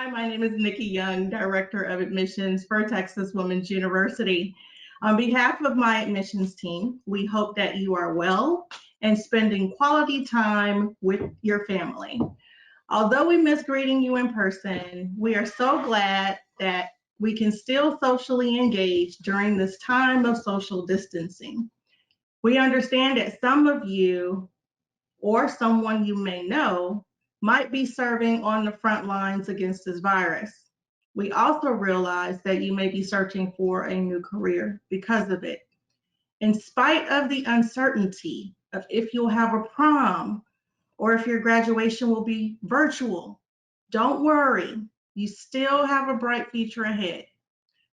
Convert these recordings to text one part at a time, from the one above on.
Hi, my name is Nikki Young, Director of Admissions for Texas Women's University. On behalf of my admissions team, we hope that you are well and spending quality time with your family. Although we miss greeting you in person, we are so glad that we can still socially engage during this time of social distancing. We understand that some of you or someone you may know might be serving on the front lines against this virus. We also realize that you may be searching for a new career because of it. In spite of the uncertainty of if you'll have a prom or if your graduation will be virtual, don't worry, you still have a bright future ahead.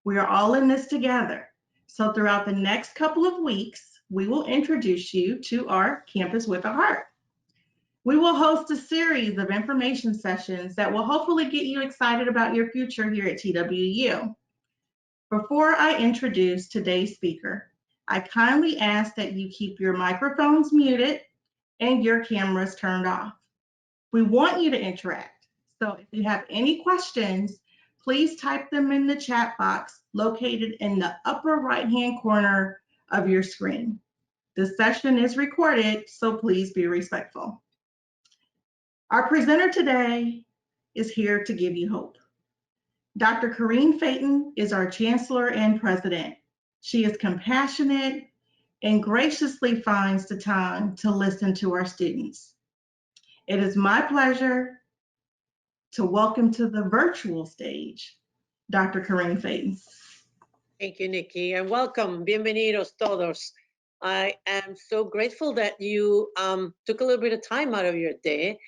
We are all in this together. So throughout the next couple of weeks, we will introduce you to our Campus with a Heart. We will host a series of information sessions that will hopefully get you excited about your future here at TWU. Before I introduce today's speaker, I kindly ask that you keep your microphones muted and your cameras turned off. We want you to interact, so if you have any questions, please type them in the chat box located in the upper right-hand corner of your screen. The session is recorded, so please be respectful. Our presenter today is here to give you hope. Dr. Carine Feyten is our Chancellor and President. She is compassionate and graciously finds the time to listen to our students. It is my pleasure to welcome to the virtual stage, Dr. Carine Feyten. Thank you, Nikki, and welcome. Bienvenidos todos. I am so grateful that you took a little bit of time out of your day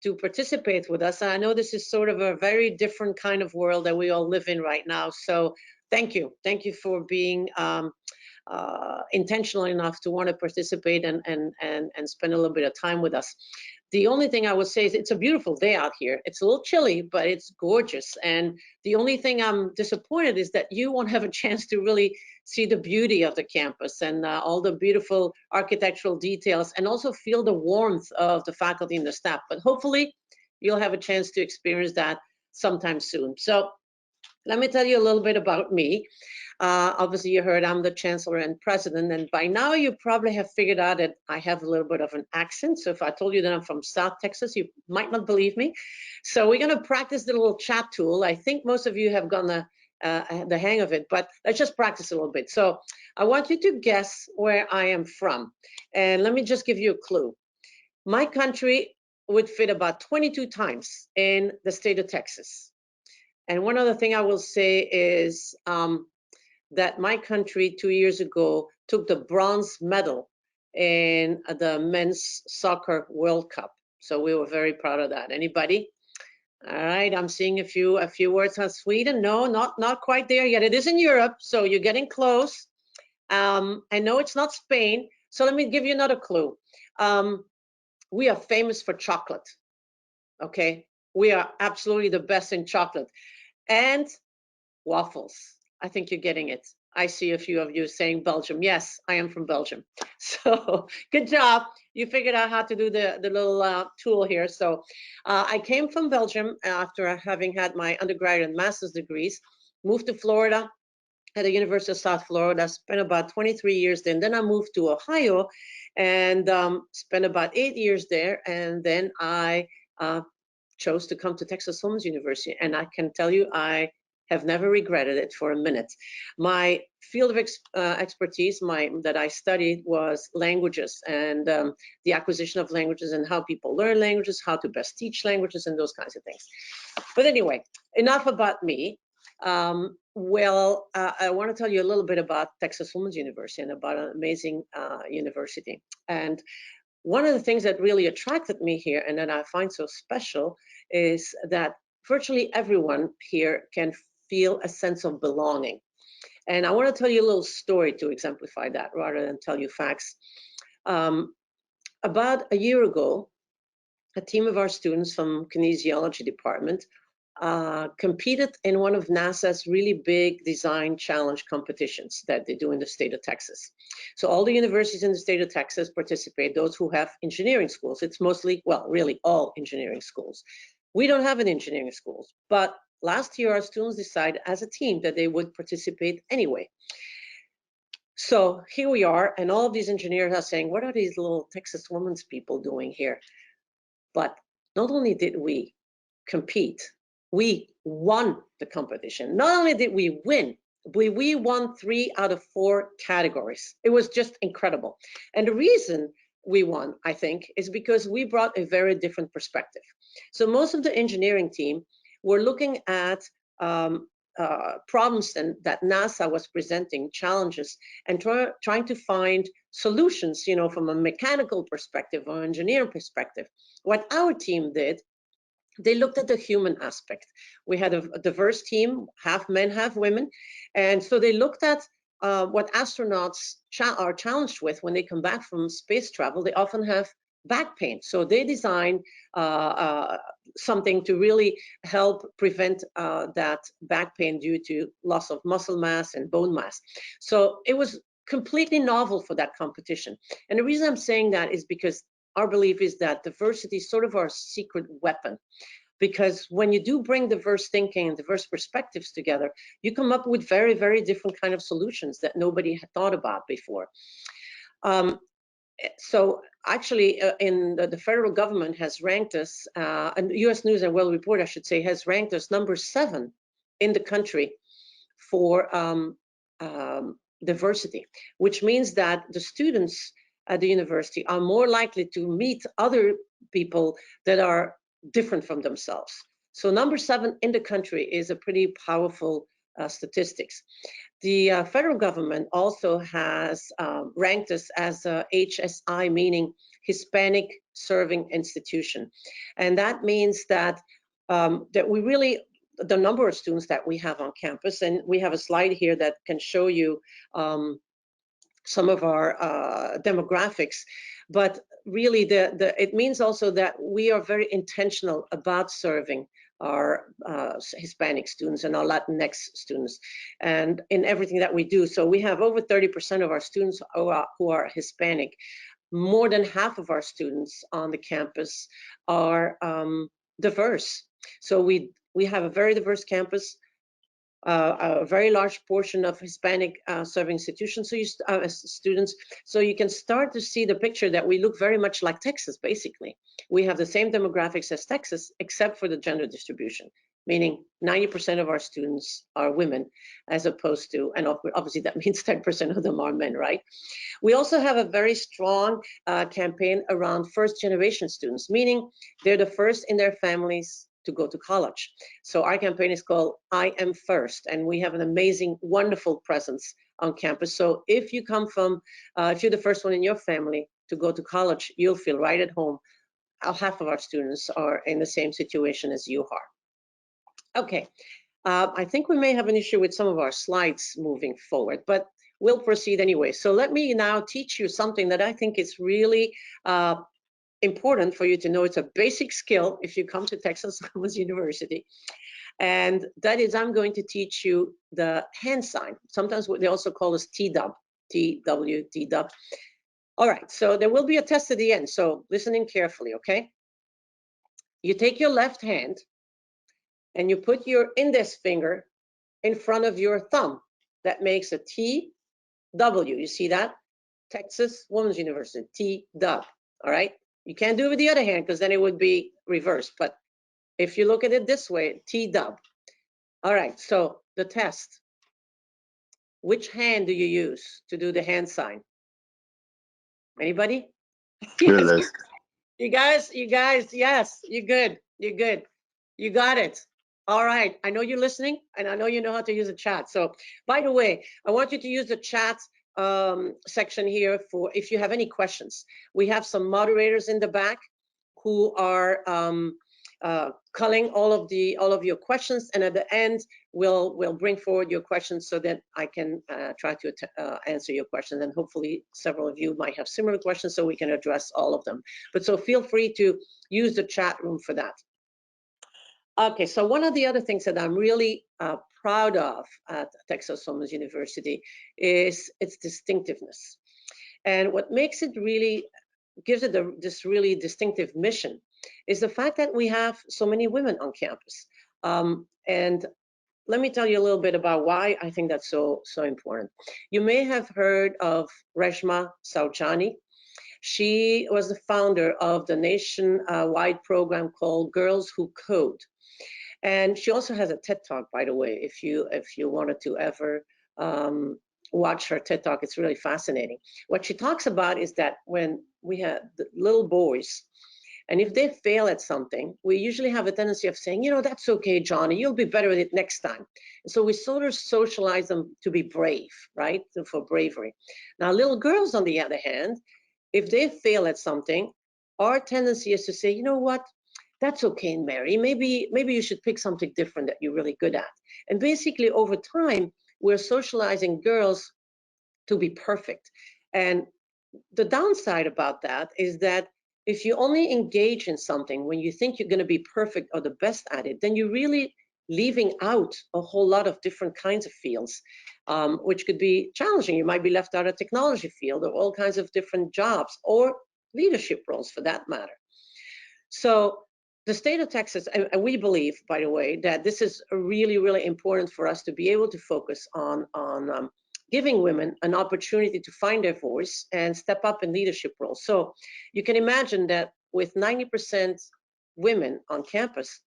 to participate with us. And I know this is sort of a very different kind of world that we all live in right now. So thank you. Thank you for being intentional enough to want to participate and spend a little bit of time with us. The only thing I would say is it's a beautiful day out here. It's a little chilly, but it's gorgeous. And the only thing I'm disappointed is that you won't have a chance to really see the beauty of the campus and all the beautiful architectural details, and also feel the warmth of the faculty and the staff. But hopefully you'll have a chance to experience that sometime soon. So let me tell you a little bit about me. Obviously, you heard I'm the Chancellor and President, and by now you probably have figured out that I have a little bit of an accent. So if I told you that I'm from South Texas, you might not believe me. So we're going to practice the little chat tool. I think most of you have gotten the hang of it, but let's just practice a little bit. So I want you to guess where I am from. And let me just give you a clue. My country would fit about 22 times in the state of Texas. And one other thing I will say is that my country 2 years ago took the bronze medal in the men's soccer World Cup. So we were very proud of that. Anybody? All right, I'm seeing a few words on Sweden. No, not quite there yet. It is in Europe, so you're getting close. I know it's not Spain, so let me give you another clue. We are famous for chocolate, okay? We are absolutely the best in chocolate. And waffles. I think you're getting it. I see a few of you saying Belgium. Yes, I am from Belgium. So good job. You figured out how to do the little tool here. So I came from Belgium after having had my undergraduate and master's degrees, moved to Florida at the University of South Florida, spent about 23 years there. And then I moved to Ohio and spent about 8 years there. And then I chose to come to Texas Women's University. And I can tell you, I have never regretted it for a minute. My field of expertise that I studied was languages and the acquisition of languages and how people learn languages, how to best teach languages and those kinds of things. But anyway, enough about me. I want to tell you a little bit about Texas Women's University and about an amazing university. And one of the things that really attracted me here and that I find so special is that virtually everyone here can feel a sense of belonging. And I want to tell you a little story to exemplify that rather than tell you facts. About a year ago, a team of our students from kinesiology department competed in one of NASA's really big design challenge competitions that they do in the state of Texas. So all the universities in the state of Texas participate, those who have engineering schools. It's mostly, well, really all engineering schools. We don't have an engineering schools, but last year, our students decided as a team that they would participate anyway. So here we are, and all of these engineers are saying, what are these little Texas women's people doing here? But not only did we compete, we won the competition. Not only did we win, we won 3 out of 4 categories. It was just incredible. And the reason we won, I think, is because we brought a very different perspective. So most of the engineering team were looking at problems that NASA was presenting, challenges, and trying to find solutions, you know, from a mechanical perspective or engineering perspective. What our team did, they looked at the human aspect. We had a diverse team, half men, half women. And so they looked at what astronauts are challenged with when they come back from space travel. They often have back pain. So they designed something to really help prevent that back pain due to loss of muscle mass and bone mass. So it was completely novel for that competition. And the reason I'm saying that is because our belief is that diversity is sort of our secret weapon. Because when you do bring diverse thinking and diverse perspectives together, you come up with very, very different kind of solutions that nobody had thought about before. So actually, in the federal government has ranked us, and U.S. News and World Report, I should say, has ranked us number 7 in the country for diversity, which means that the students at the university are more likely to meet other people that are different from themselves. So number 7 in the country is a pretty powerful statistics. The federal government also has ranked us as a HSI, meaning Hispanic Serving Institution. And that means that, that we really, the number of students that we have on campus, and we have a slide here that can show you some of our demographics, but really it means also that we are very intentional about serving our Hispanic students and our Latinx students, and in everything that we do. So we have over 30% of our students who are Hispanic. More than half of our students on the campus are diverse. So we have a very diverse campus. A very large portion of Hispanic serving institutions, so students. So you can start to see the picture that we look very much like Texas, basically. We have the same demographics as Texas, except for the gender distribution, meaning 90% of our students are women, as opposed to, and obviously that means 10% of them are men, right? We also have a very strong campaign around first-generation students, meaning they're the first in their families to go to college. So our campaign is called I Am First, and we have an amazing, wonderful presence on campus. So if you come from, if you're the first one in your family to go to college, you'll feel right at home. Half of our students are in the same situation as you are. Okay, I think we may have an issue with some of our slides moving forward, but we'll proceed anyway. So let me now teach you something that I think is really important for you to know. It's a basic skill if you come to Texas University, and that is I'm going to teach you the hand sign. Sometimes they also call us TWU, TWU. All right, so there will be a test at the end, so listen in carefully, okay? You take your left hand and you put your index finger in front of your thumb. That makes a TW. You see that? Texas Women's University, TW, all right? You can't do it with the other hand because then it would be reversed. But if you look at it this way, TW. All right, so the test. Which hand do you use to do the hand sign? Anybody? Yes, you guys, yes, you're good. You're good. You got it. All right, I know you're listening and I know you know how to use a chat. So by the way, I want you to use the chat section here for if you have any questions. We have some moderators in the back who are culling all of your questions, and at the end we'll bring forward your questions so that I can try to answer your questions, and hopefully several of you might have similar questions so we can address all of them. But so feel free to use the chat room for that. Okay, so one of the other things that I'm really proud of at Texas Women's University is its distinctiveness. And what makes it really, gives it this really distinctive mission is the fact that we have so many women on campus. And let me tell you a little bit about why I think that's so important. You may have heard of Reshma Saujani. She was the founder of the nationwide program called Girls Who Code. And she also has a TED Talk, by the way, if you wanted to ever watch her TED Talk, it's really fascinating. What she talks about is that when we have the little boys, and if they fail at something, we usually have a tendency of saying, you know, that's okay, Johnny, you'll be better at it next time. And so we sort of socialize them to be brave, right? For bravery. Now, little girls, on the other hand, if they fail at something, our tendency is to say, you know what, that's okay, Mary. Maybe you should pick something different that you're really good at. And basically, over time, we're socializing girls to be perfect. And the downside about that is that if you only engage in something when you think you're going to be perfect or the best at it, then you're really leaving out a whole lot of different kinds of fields, which could be challenging. You might be left out of technology field or all kinds of different jobs or leadership roles for that matter. So the state of Texas, and we believe, by the way, that this is really, really important for us to be able to focus on giving women an opportunity to find their voice and step up in leadership roles. So you can imagine that with 90% women on campus,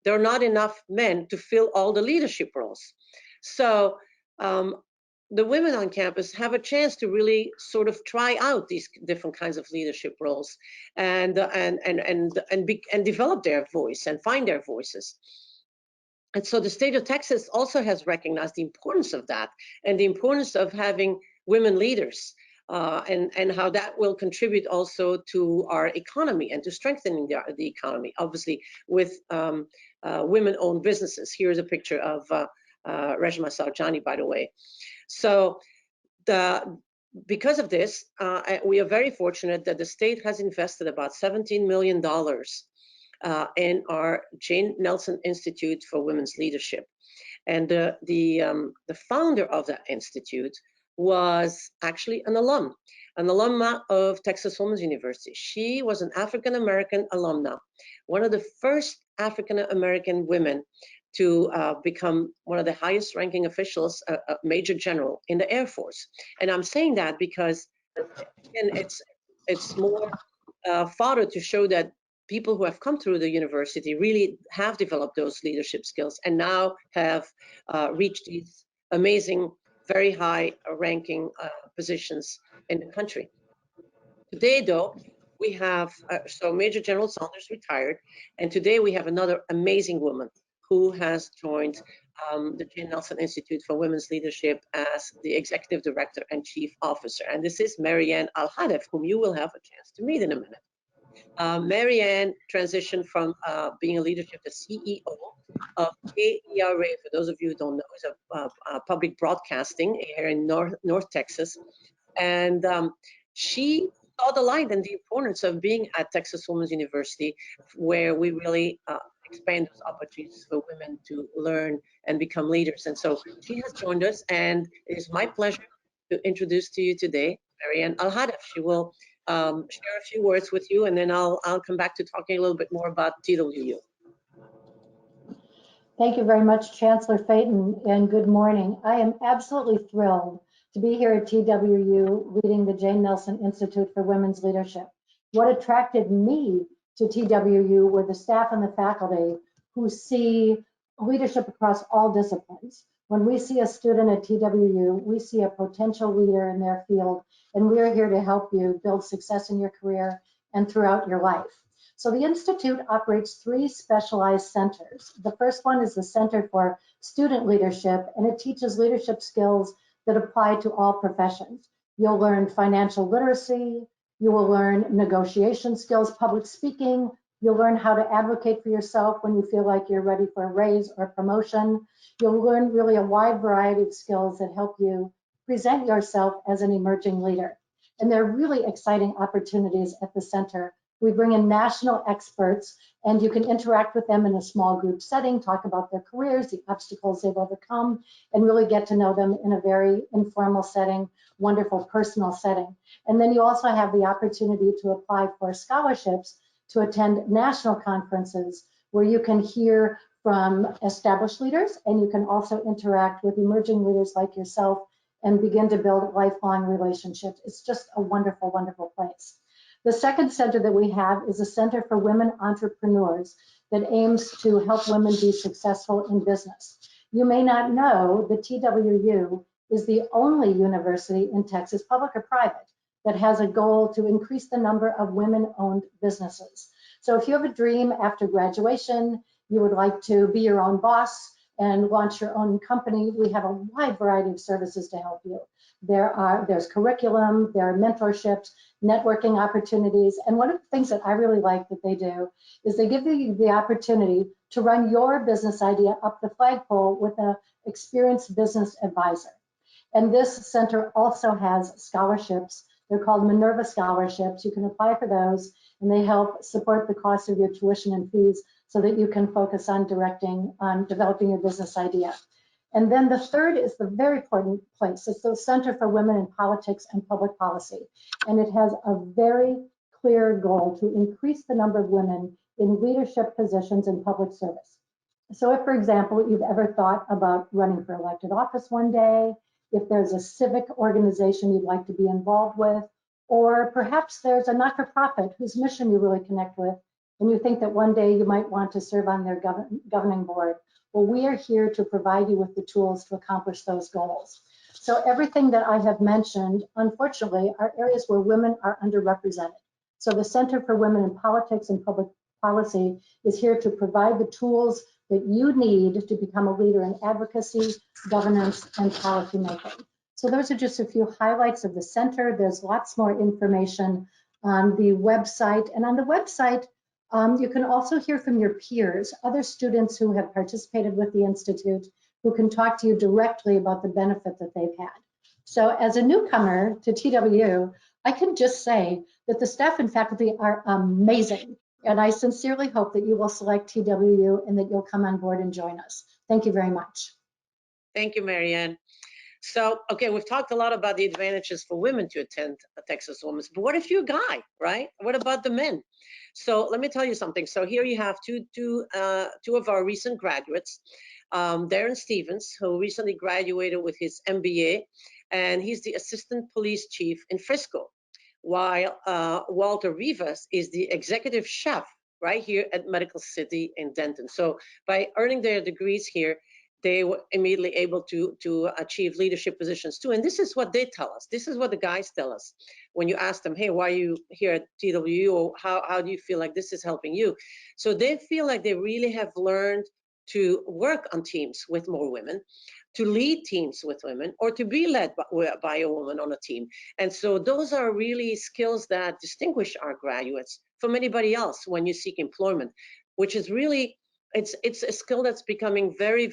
there are not enough men to fill all the leadership roles. So the women on campus have a chance to really sort of try out these different kinds of leadership roles and develop their voice and find their voices. And so the state of Texas also has recognized the importance of that and the importance of having women leaders and how that will contribute also to our economy and to strengthening the economy, obviously with women-owned businesses. Here's a picture of Reshma Saujani, by the way. So because of this, we are very fortunate that the state has invested about $17 million in our Jane Nelson Institute for Women's Leadership. And the founder of that institute was actually an alumna of Texas Women's University. She was an African-American alumna, one of the first African-American women to become one of the highest ranking officials, a major general in the Air Force. And I'm saying that because, again, it's more fodder to show that people who have come through the university really have developed those leadership skills and now have reached these amazing, very high ranking positions in the country. Today, though, we have, so Major General Saunders retired, and today we have another amazing woman who has joined the Jane Nelson Institute for Women's Leadership as the Executive Director and Chief Officer. And this is Marianne Al-Hadef, whom you will have a chance to meet in a minute. Marianne transitioned from being a leadership, the CEO of KERA, for those of you who don't know, is a public broadcasting here in North Texas. And she saw the light and the importance of being at Texas Women's University, where we really expand those opportunities for women to learn and become leaders. And so she has joined us, and it is my pleasure to introduce to you today Marianne Al-Hadef. She will share a few words with you, and then I'll come back to talking a little bit more about TWU. Thank you very much, Chancellor Feyten, and good morning. I am absolutely thrilled to be here at TWU leading the Jane Nelson Institute for Women's Leadership. What attracted me to TWU were the staff and the faculty who see leadership across all disciplines. When we see a student at TWU, we see a potential leader in their field, and we're here to help you build success in your career and throughout your life. So the Institute operates 3 specialized centers. The first one is the Center for Student Leadership, and it teaches leadership skills that apply to all professions. You'll learn financial literacy, you will learn negotiation skills, public speaking, you'll learn how to advocate for yourself when you feel like you're ready for a raise or a promotion. You'll learn really a wide variety of skills that help you present yourself as an emerging leader. And there are really exciting opportunities at the center. We bring in national experts, and you can interact with them in a small group setting, talk about their careers, the obstacles they've overcome, and really get to know them in a very informal setting, wonderful personal setting. And then you also have the opportunity to apply for scholarships to attend national conferences where you can hear from established leaders, and you can also interact with emerging leaders like yourself and begin to build lifelong relationships. It's just a wonderful, wonderful place. The second center that we have is a Center for Women Entrepreneurs that aims to help women be successful in business. You may not know that TWU is the only university in Texas, public or private, that has a goal to increase the number of women-owned businesses. So if you have a dream after graduation, you would like to be your own boss and launch your own company, we have a wide variety of services to help you. There's curriculum, there are mentorships, networking opportunities, and one of the things that I really like that they do is they give you the opportunity to run your business idea up the flagpole with an experienced business advisor. And this center also has scholarships. They're called Minerva scholarships. You can apply for those, and they help support the cost of your tuition and fees so that you can focus on developing your business idea. And then the third is the very important place. It's the Center for Women in Politics and Public Policy. And it has a very clear goal to increase the number of women in leadership positions in public service. So if, for example, you've ever thought about running for elected office one day, if there's a civic organization you'd like to be involved with, or perhaps there's a not-for-profit whose mission you really connect with, and you think that one day you might want to serve on their governing board, well, we are here to provide you with the tools to accomplish those goals. So everything that I have mentioned, unfortunately, are areas where women are underrepresented. So the Center for Women in Politics and Public Policy is here to provide the tools that you need to become a leader in advocacy, governance, and policy making. So those are just a few highlights of the center. There's lots more information on the website. And on the website, you can also hear from your peers, other students who have participated with the Institute, who can talk to you directly about the benefit that they've had. So as a newcomer to TWU, I can just say that the staff and faculty are amazing. And I sincerely hope that you will select TWU and that you'll come on board and join us. Thank you very much. Thank you, Marianne. So, okay, we've talked a lot about the advantages for women to attend a Texas Women's, but what if you're a guy, right? What about the men? So let me tell you something. So here you have two of our recent graduates, Darren Stevens, who recently graduated with his MBA, and he's the assistant police chief in Frisco, while Walter Rivas is the executive chef right here at Medical City in Denton. So by earning their degrees here, they were immediately able to achieve leadership positions too. And this is what they tell us. This is what the guys tell us. When you ask them, hey, why are you here at TWU? Or how do you feel like this is helping you? So they feel like they really have learned to work on teams with more women, to lead teams with women, or to be led by a woman on a team. And so those are really skills that distinguish our graduates from anybody else when you seek employment, which is really, it's a skill that's becoming very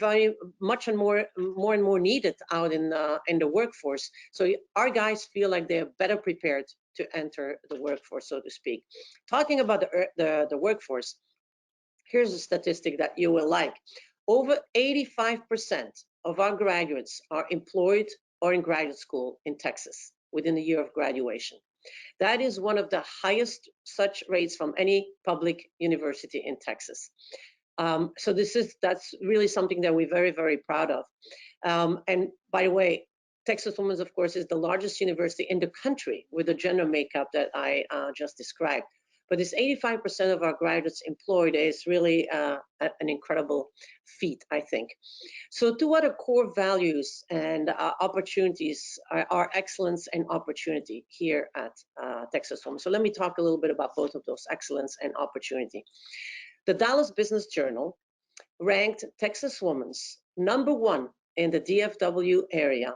much and more needed out in the workforce. So our guys feel like they're better prepared to enter the workforce, so to speak. Talking about the workforce, here's a statistic that you will like. Over 85% of our graduates are employed or in graduate school in Texas within the year of graduation. That is one of the highest such rates from any public university in Texas. So that's really something that we're very, very proud of. And by the way, Texas Women's, of course, is the largest university in the country with the gender makeup that I just described. But this 85% of our graduates employed is really an incredible feat, I think. So two other core values and opportunities are excellence and opportunity here at Texas Women's. So let me talk a little bit about both of those, excellence and opportunity. The Dallas Business Journal ranked Texas Women's #1 in the DFW area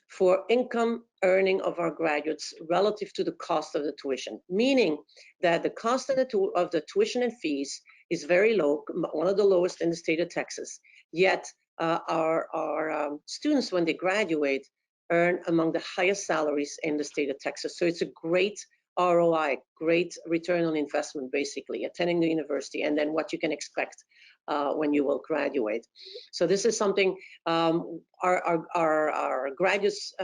for income earning of our graduates relative to the cost of the tuition, meaning that the cost of the tuition and fees is very low, one of the lowest in the state of Texas. Yet our students, when they graduate, earn among the highest salaries in the state of Texas. So it's a great ROI, great return on investment, basically, attending the university and then what you can expect when you will graduate. So this is something our graduates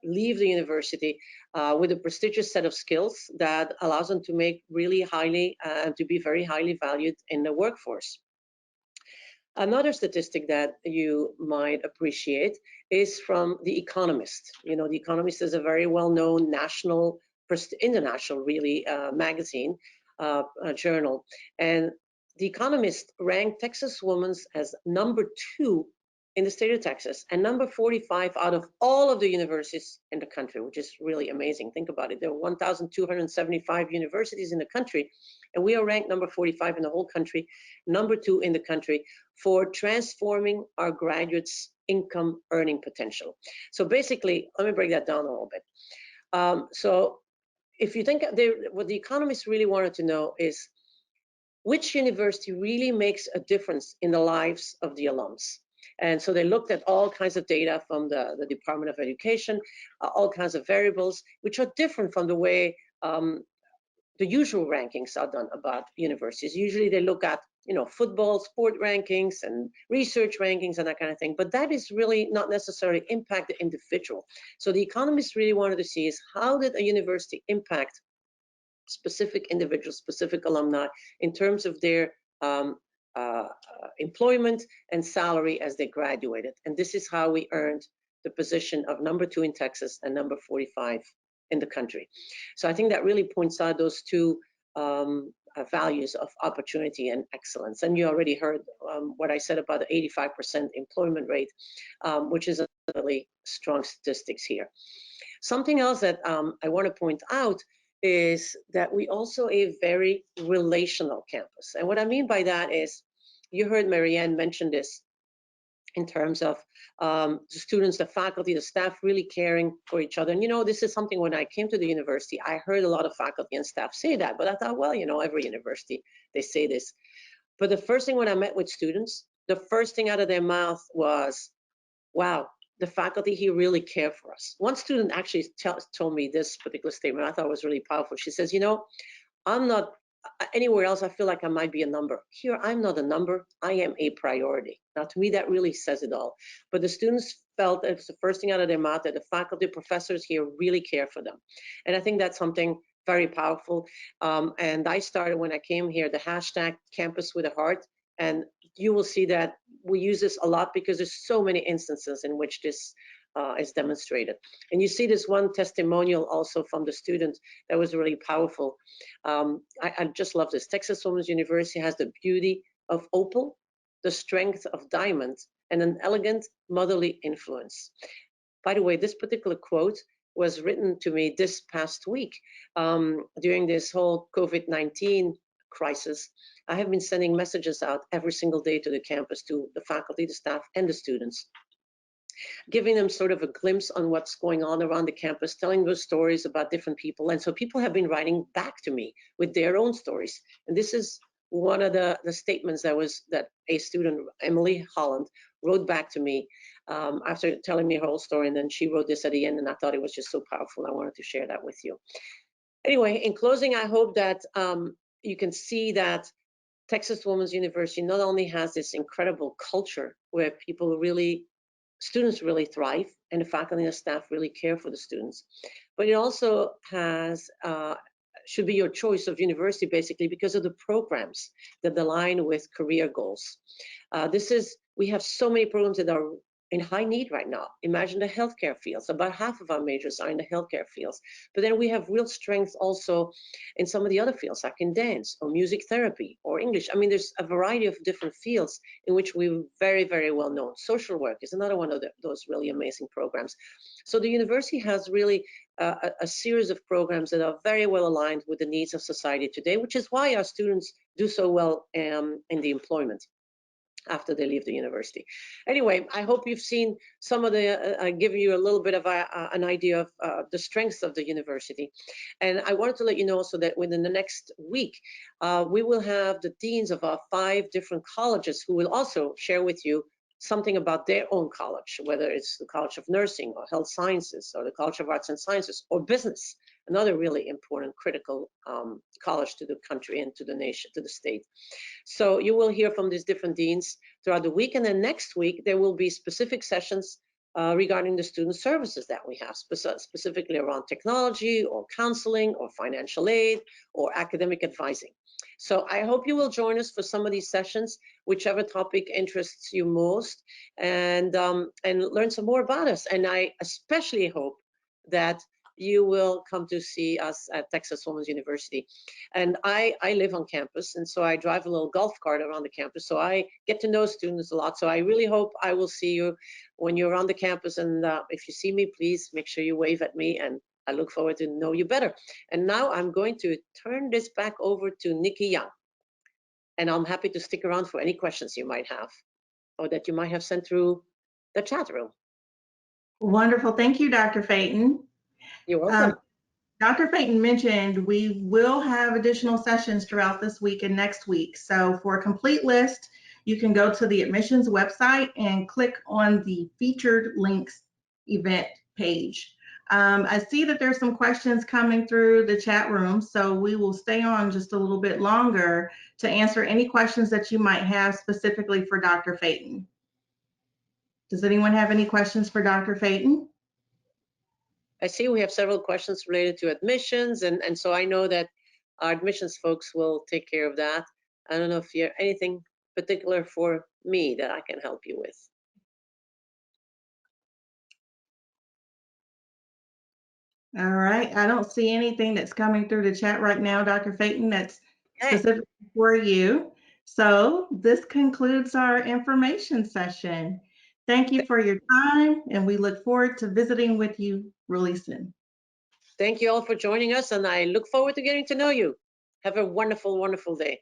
leave the university with a prestigious set of skills that allows them to make really highly, to be very highly valued in the workforce. Another statistic that you might appreciate is from The Economist. You know, The Economist is a very well-known national, international really, magazine, journal. And The Economist ranked Texas women as #2 in the state of Texas and #45 out of all of the universities in the country, which is really amazing. Think about it. There are 1,275 universities in the country, and we are ranked #45 in the whole country, #2 in the country for transforming our graduates' income earning potential. So basically, let me break that down a little bit. So if you think what the economists really wanted to know is which university really makes a difference in the lives of the alums. And so they looked at all kinds of data from the Department of Education, all kinds of variables, which are different from the way the usual rankings are done about universities. Usually they look at, you know, football, sport rankings and research rankings and that kind of thing, but that is really not necessarily impact the individual. So the economists really wanted to see is how did a university impact specific individuals, specific alumni in terms of their employment and salary as they graduated. And this is how we earned the position of #2 in Texas and #45 in the country. So I think that really points out those two values of opportunity and excellence. And you already heard what I said about the 85% employment rate, which is a really strong statistics here. Something else that I want to point out is that we also a very relational campus. And what I mean by that is, you heard Marianne mention this in terms of the students, the faculty, the staff really caring for each other. And you know, this is something when I came to the university, I heard a lot of faculty and staff say that, but I thought, well, you know, every university, they say this. But the first thing when I met with students, the first thing out of their mouth was, wow, the faculty here really care for us. One student actually told me this particular statement. I thought it was really powerful. She says, you know, I'm not anywhere else. I feel like I might be a number. Here, I'm not a number. I am a priority. Now, to me, that really says it all. But the students felt it was the first thing out of their mouth that the faculty, professors here really care for them. And I think that's something very powerful. And I started when I came here, the hashtag Campus with a Heart. And you will see that we use this a lot because there's so many instances in which this is demonstrated. And you see this one testimonial also from the student that was really powerful. I just love this. Texas Women's University has the beauty of opal, the strength of diamond, and an elegant motherly influence. By the way, this particular quote was written to me this past week during this whole COVID-19 crisis. I have been sending messages out every single day to the campus, to the faculty, the staff, and the students, giving them sort of a glimpse on what's going on around the campus, telling those stories about different people. And so people have been writing back to me with their own stories. And this is one of the statements that a student, Emily Holland, wrote back to me after telling me her whole story. And then she wrote this at the end, and I thought it was just so powerful. I wanted to share that with you. Anyway, in closing, I hope that you can see that Texas Women's University not only has this incredible culture where students really thrive and the faculty and the staff really care for the students, but it also has, should be your choice of university basically because of the programs that align with career goals. We have so many programs that are in high need right now. Imagine the healthcare fields. About half of our majors are in the healthcare fields. But then we have real strength also in some of the other fields, like in dance or music therapy or English. I mean, there's a variety of different fields in which we're very, very well known. Social work is another one of those really amazing programs. So the university has really a series of programs that are very well aligned with the needs of society today, which is why our students do so well in the employment after they leave the university. Anyway, I hope you've seen some of the, give you a little bit of an idea of the strengths of the university. And I wanted to let you know also that within the next week, we will have the deans of our 5 different colleges who will also share with you something about their own college, whether it's the College of Nursing or Health Sciences or the College of Arts and Sciences or Business, another really important, critical college to the country and to the nation, to the state. So you will hear from these different deans throughout the week. And then next week, there will be specific sessions regarding the student services that we have, specifically around technology or counseling or financial aid or academic advising. So I hope you will join us for some of these sessions, whichever topic interests you most, and learn some more about us. And I especially hope that you will come to see us at Texas Women's University. And I live on campus, and so I drive a little golf cart around the campus, so I get to know students a lot. So I really hope I will see you when you're on the campus, and if you see me, please make sure you wave at me, and I look forward to know you better. And now I'm going to turn this back over to Nikki Young, and I'm happy to stick around for any questions you might have or that you might have sent through the chat room. Wonderful. Thank you, Dr. Feyten. You're welcome. Dr. Feyten mentioned we will have additional sessions throughout this week and next week. So for a complete list, you can go to the admissions website and click on the featured links event page. I see that there's some questions coming through the chat room, so we will stay on just a little bit longer to answer any questions that you might have specifically for Dr. Feyten. Does anyone have any questions for Dr. Feyten? I see we have several questions related to admissions, and so I know that our admissions folks will take care of that. I don't know if you have anything particular for me that I can help you with. All right, I don't see anything that's coming through the chat right now, Dr. Feyten, that's specific for you. So this concludes our information session. Thank you for your time, and we look forward to visiting with you really soon. Thank you all for joining us, and I look forward to getting to know you. Have a wonderful, wonderful day.